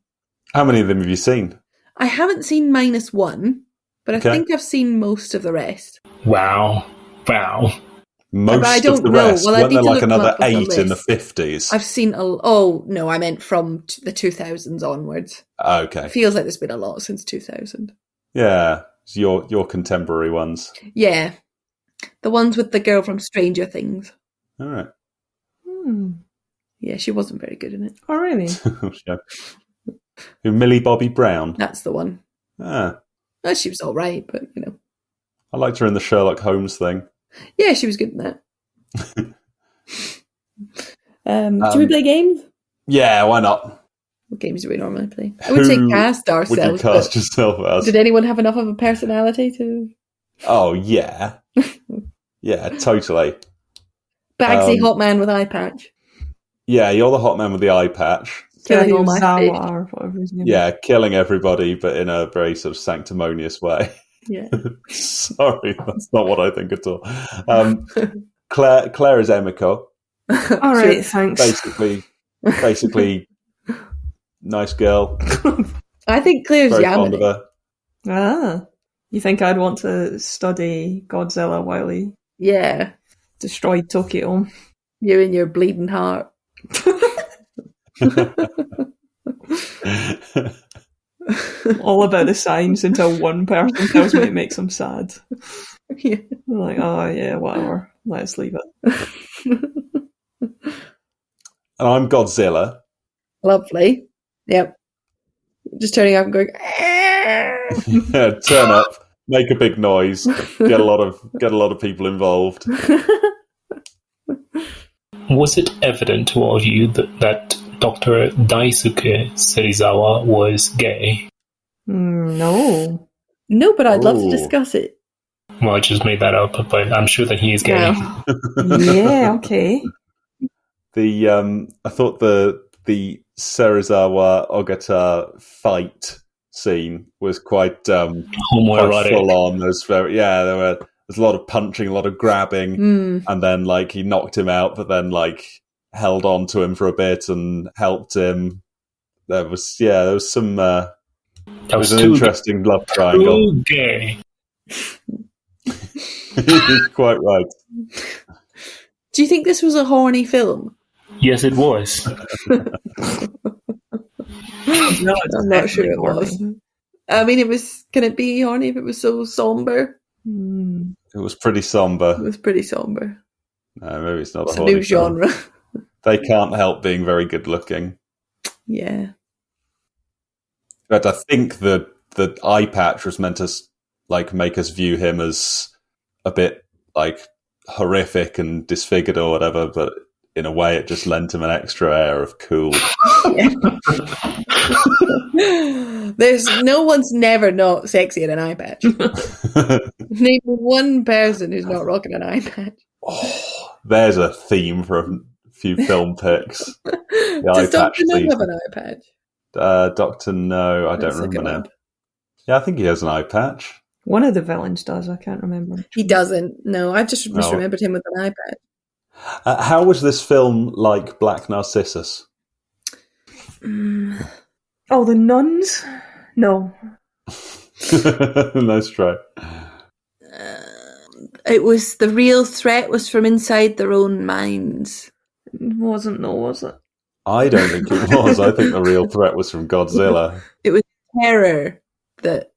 How many of them have you seen? I haven't seen -1, but I think I've seen most of the rest. Wow. Most of the rest? Well, weren't there like another 8 in the 50s? I've seen no, I meant from the 2000s onwards. Okay. It feels like there's been a lot since 2000. Yeah, it's your contemporary ones. Yeah. The ones with the girl from Stranger Things. All right. Yeah, she wasn't very good in it. Oh, really? Who, Millie Bobby Brown? That's the one. Ah. Oh, she was all right, but, I liked her in the Sherlock Holmes thing. Yeah, she was good in that. Do we play games? Yeah, why not? What games do we normally play? I would say cast ourselves. Would you cast yourself as? Did anyone have enough of a personality to... Oh, yeah. Yeah, totally. Bagsy hot man with eye patch. Yeah, you're the hot man with the eye patch. killing all my fish. or whatever his name Yeah, killing everybody, but in a very sort of sanctimonious way. Yeah. Sorry, that's not what I think at all. Claire is Emiko. is. All right, thanks. Basically, nice girl. I think Claire's Very fond of Yamini. her. You think I'd want to study Godzilla while he Yeah. destroyed Tokyo? You and your bleeding heart. All about the science until one person tells me it makes them sad. Yeah. I'm like, oh yeah, whatever. Let's leave it. And I'm Godzilla. Lovely. Yep. Just turning up and going. Turn up, make a big noise, get a lot of people involved. Was it evident to all of you that Dr. Daisuke Serizawa was gay? No. No, but I'd love to discuss it. Well, I just made that up, but I'm sure that he is gay. No. Yeah, okay. I thought the Serizawa Ogata fight scene was quite Homoerotic. full on. There's a lot of punching, a lot of grabbing, and then like he knocked him out, but then like held on to him for a bit and helped him. There was some. It was an interesting love triangle. Too gay. You're quite right. Do you think this was a horny film? Yes, it was. No, I'm not sure it was. I mean, can it be horny if it was so somber? It was pretty somber. It was pretty somber. No, maybe it's not It's a a horny new film. genre. They can't help being very good looking. Yeah. But I think the eye patch was meant to like make us view him as a bit like horrific and disfigured or whatever, but in a way it just lent him an extra air of cool. There's no one's never not sexy in an eye patch. Name one person who's not rocking an eye patch. Oh, there's a theme for a few film picks. Does Dr. No have an eye patch? Dr. No, I don't remember now. Yeah, I think he has an eye patch. One of the villains does, I can't remember. He doesn't. No, I've just misremembered him with an eye patch. How was this film like Black Narcissus? Oh, the nuns? No. Nice try. It was the real threat was from inside their own minds. It wasn't, though, was it? I don't think it was. I think the real threat was from Godzilla. It was terror that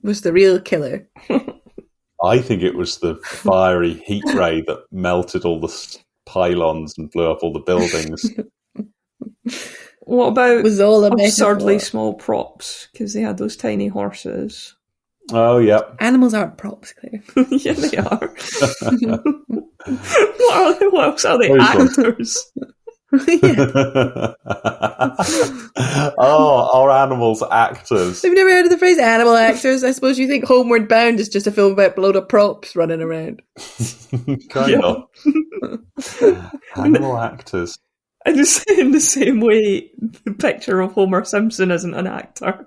was the real killer. I think it was the fiery heat ray that melted all the pylons and blew up all the buildings. What about It was all a absurdly metaphor. small props? Because they had those tiny horses. Oh, yeah. Animals aren't props, Claire. Yeah, they are. What else are they? Very close. Actors. Yeah. Oh, are animals actors? Have you never heard of the phrase animal actors? I suppose you think Homeward Bound is just a film about load of props running around. Kind of. Animal actors. I just in the same way, the picture of Homer Simpson isn't an actor.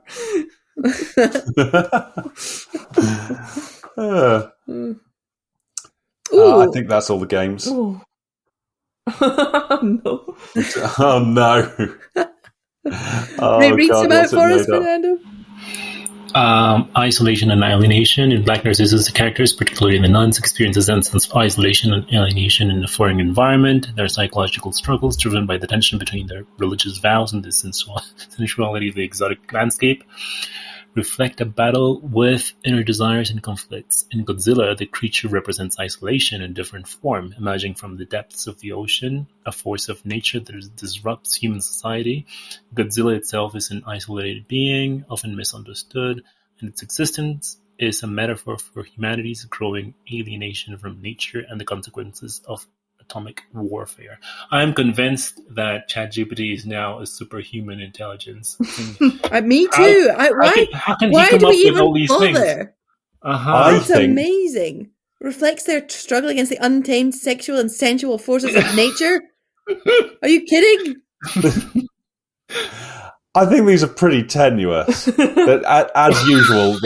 I think that's all the games. Oh. No. Oh, no. Oh, They read God, some out what's it for us, made up? Fernando. Isolation and alienation. In Black Narcissus, the characters, particularly the nuns, experience a sense of isolation and alienation in a foreign environment. Their psychological struggles, driven by the tension between their religious vows and the sensuality of the exotic landscape, reflect a battle with inner desires and conflicts. In Godzilla, the creature represents isolation in different form, emerging from the depths of the ocean, a force of nature that disrupts human society. Godzilla itself is an isolated being, often misunderstood, and its existence is a metaphor for humanity's growing alienation from nature and the consequences of atomic warfare. I am convinced that ChatGPT is now a superhuman intelligence. Me too. How can Why he come do up we with even all these things? bother? I That's think- amazing. Reflects their struggle against the untamed sexual and sensual forces of nature. Are you kidding? I think these are pretty tenuous. As usual,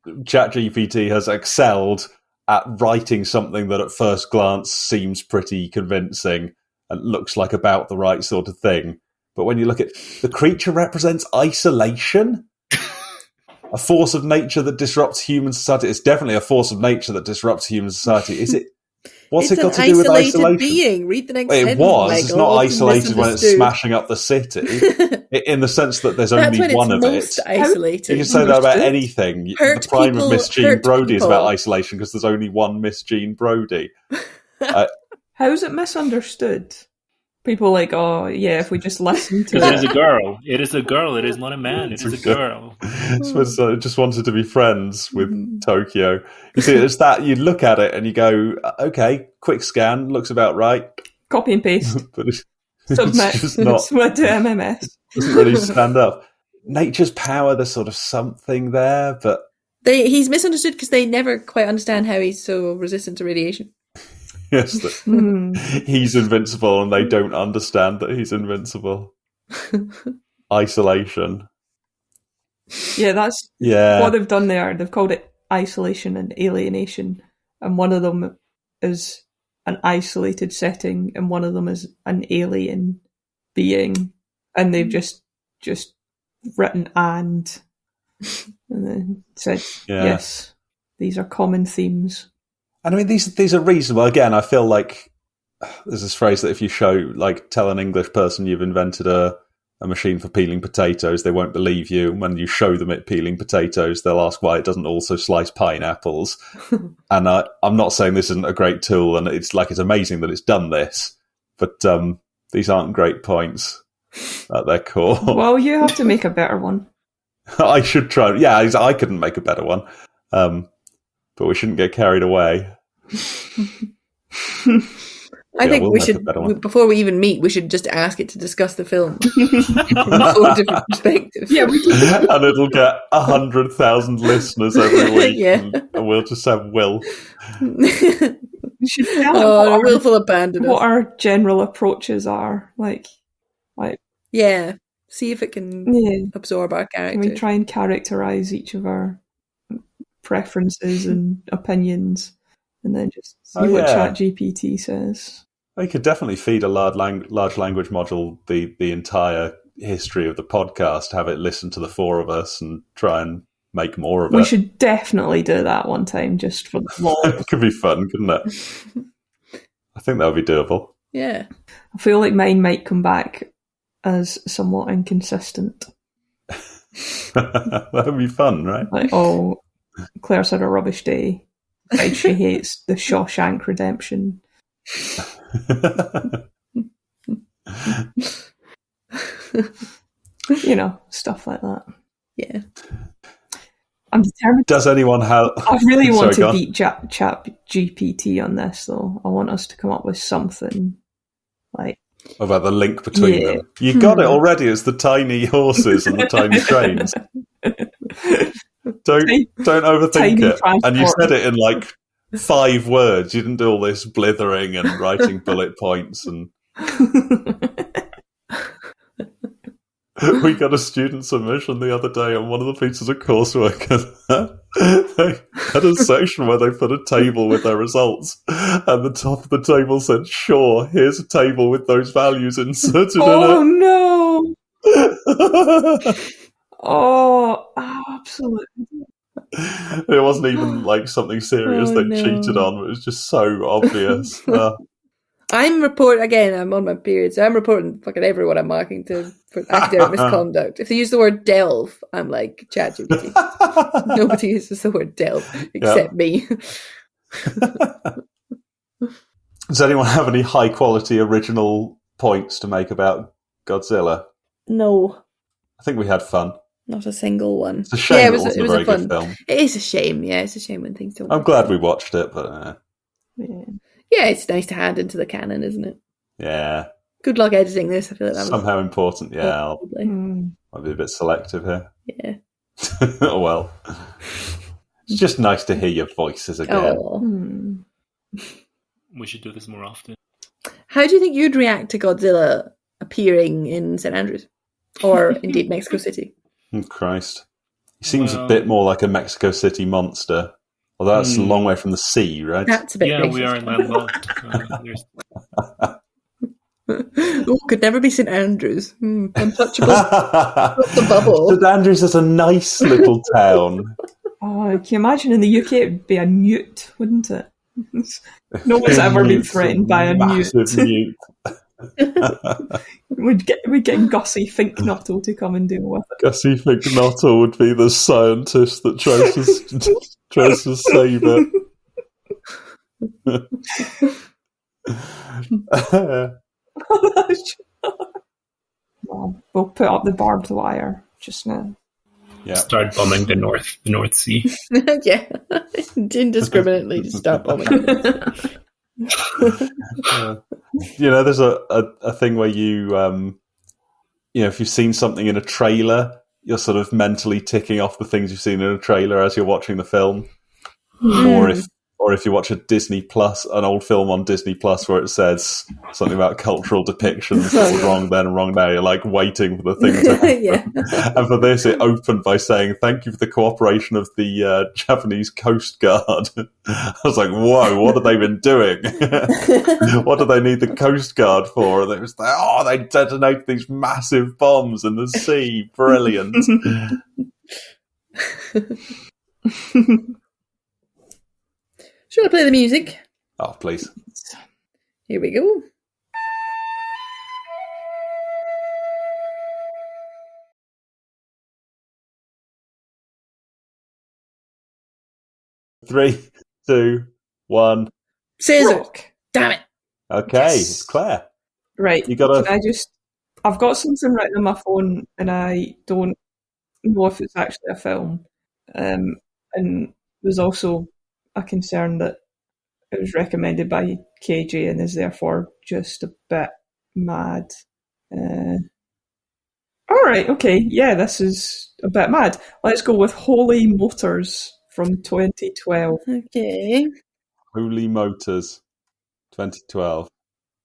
ChatGPT has excelled at writing something that at first glance seems pretty convincing and looks like about the right sort of thing. But when you look at the creature represents isolation, a force of nature that disrupts human society. It's definitely a force of nature that disrupts human society. Is it? What's it's it got to do with isolation? Being. Read the next It sentence, was. Michael. It's not isolated when it's smashing up the city. In the sense that there's only one of it. Isolated. You can say that about anything. The prime of Miss Jean Brodie is about isolation because there's only one Miss Jean Brodie. How is it misunderstood? People are like, oh, yeah, if we just listen to it. It is a girl. It is a girl. It is not a man. It is a girl. So just wanted to be friends with Tokyo. You see, it's that you look at it and you go, okay, quick scan, looks about right. Copy and paste. But Submit. It's just not. Submit to MMS. Doesn't really stand up. Nature's power, there's sort of something there, but... He's misunderstood because they never quite understand how he's so resistant to radiation. Yes, he's invincible and they don't understand that he's invincible. Isolation. Yeah, that's what they've done there. They've called it isolation and alienation. And one of them is an isolated setting and one of them is an alien being. And they've just written and then said, yes, these are common themes. And I mean, these are reasonable. Again, I feel like there's this phrase that if you tell an English person you've invented a machine for peeling potatoes, they won't believe you. When you show them it peeling potatoes, they'll ask why it doesn't also slice pineapples. And I'm not saying this isn't a great tool, and it's amazing that it's done this, but these aren't great points at their core. Well, you have to make a better one. I should try. Yeah, I couldn't make a better one. But we shouldn't get carried away. I think we should, before we even meet, we should just ask it to discuss the film from 4 different perspectives. Yeah, we can. And it'll get 100,000 listeners every week, and we'll just have Will. We should tell willful abandon. What our general approaches are like. Yeah, see if it can absorb our character. We try and characterize each of our preferences and opinions, and then just see what ChatGPT says. I could definitely feed a large language module the entire history of the podcast, have it listen to the 4 of us, and try and make more of it. We should definitely do that one time, just for the vlog. It could be fun, couldn't it? I think that would be doable. Yeah. I feel like mine might come back as somewhat inconsistent. That would be fun, right? Like, oh, Claire's had a rubbish day. Like, she hates the Shawshank Redemption. Stuff like that. Yeah. I'm determined. Does anyone have... I really want to beat ChatGPT on this, though. I want us to come up with something like... About the link between them. You got it already. It's the tiny horses and the tiny trains. Don't overthink it. Transport. And you said it in 5 words. You didn't do all this blithering and writing bullet points. And we got a student submission the other day on one of the pieces of coursework. They had a section where they put a table with their results, and the top of the table said, "Sure, here's a table with those values inserted in it." Oh no! Oh, absolutely. It wasn't even something serious they cheated on. It was just so obvious. I'm on my period, so I'm reporting fucking everyone I'm marking for academic misconduct. If they use the word delve, I'm like, ChatGPT. Nobody uses the word delve except me. Does anyone have any high quality original points to make about Godzilla? No. I think we had fun. Not a single one. It's a shame it wasn't a very good film. It is a shame, it's a shame when things don't I'm glad we watched it, but... Yeah, it's nice to hand into the canon, isn't it? Yeah. Good luck editing this. I feel like that somehow important. Yeah, I'll be a bit selective here. Yeah. Oh well. It's just nice to hear your voices again. Oh. We should do this more often. How do you think you'd react to Godzilla appearing in St. Andrews? or indeed Mexico City. Oh, Christ. He seems a bit more like a Mexico City monster. Although that's a long way from the sea, right? That's a bit racist. We are landlocked. Could never be St. Andrews. Untouchable. The bubble. St. Andrews is a nice little town. Oh, can you imagine in the UK it would be a newt, wouldn't it? No one's ever been threatened by a newt. We'd get Gussie Finknottle to come and deal with it. Gussie Finknottle would be the scientist that tries to save it. We'll put up the barbed wire just now. Yeah. Start bombing the North Sea. Yeah, indiscriminately just start bombing. There's a thing where you if you've seen something in a trailer, you're sort of mentally ticking off the things you've seen in a trailer as you're watching the film. Or if you watch an old film on Disney Plus where it says something about cultural depictions that were wrong then and wrong now, you're like waiting for the thing to happen. Yeah. And for this, it opened by saying, "Thank you for the cooperation of the Japanese Coast Guard." I was like, whoa, what have they been doing? What do they need the Coast Guard for? And it was like, they detonate these massive bombs in the sea. Brilliant. Should I play the music? Oh, please. Here we go. Three, 2, 1. Scissors. Rock. Damn it. Okay, Yes. it's Claire. Right. You gotta. I've got something written on my phone and I don't know if it's actually a film. And there's also a concern that it was recommended by KJ and is therefore just a bit mad. Alright, okay, yeah, this is a bit mad. Let's go with Holy Motors from 2012. Okay. Holy Motors, 2012.